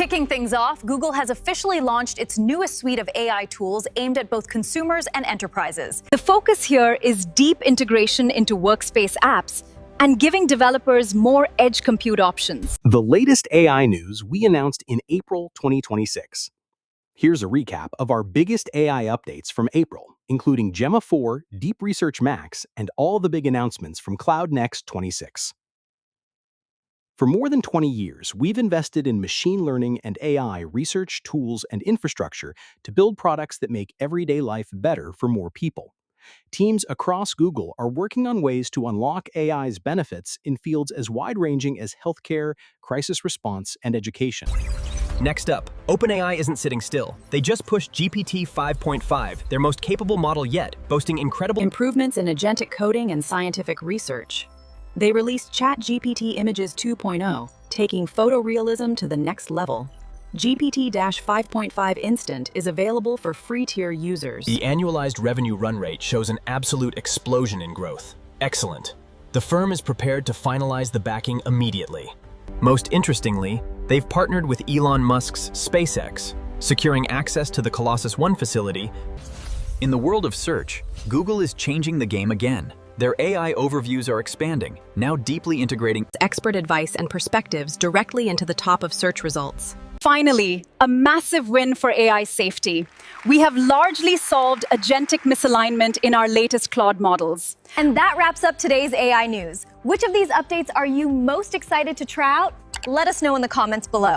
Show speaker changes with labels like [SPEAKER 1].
[SPEAKER 1] Kicking things off, Google has officially launched its newest suite of AI tools aimed at both consumers and enterprises. The focus here is deep integration into workspace apps and giving developers more edge compute options.
[SPEAKER 2] The latest AI news we announced in April 2026. Here's a recap of our biggest AI updates from April, including Gemma 4, Deep Research Max, and all the big announcements from Cloud Next 26. For more than 20 years, we've invested in machine learning and AI research, tools, and infrastructure to build products that make everyday life better for more people. Teams across Google are working on ways to unlock AI's benefits in fields as wide-ranging as healthcare, crisis response, and education.
[SPEAKER 3] Next up, OpenAI isn't sitting still. They just pushed GPT-5.5, their most capable model yet, boasting incredible
[SPEAKER 4] improvements in agentic coding and scientific research. They released ChatGPT Images 2.0, taking photorealism to the next level. GPT-5.5 Instant is available for free tier users.
[SPEAKER 3] The annualized revenue run rate shows an absolute explosion in growth. Excellent. The firm is prepared to finalize the backing immediately. Most interestingly, they've partnered with Elon Musk's SpaceX, securing access to the Colossus One facility.
[SPEAKER 5] In the world of search, Google is changing the game again. Their AI overviews are expanding, now deeply integrating
[SPEAKER 4] Expert advice and perspectives directly into the top of search results.
[SPEAKER 1] Finally, a massive win for AI safety. We have largely solved agentic misalignment in our latest Claude models. And that wraps up today's AI news. Which of these updates are you most excited to try out? Let us know in the comments below.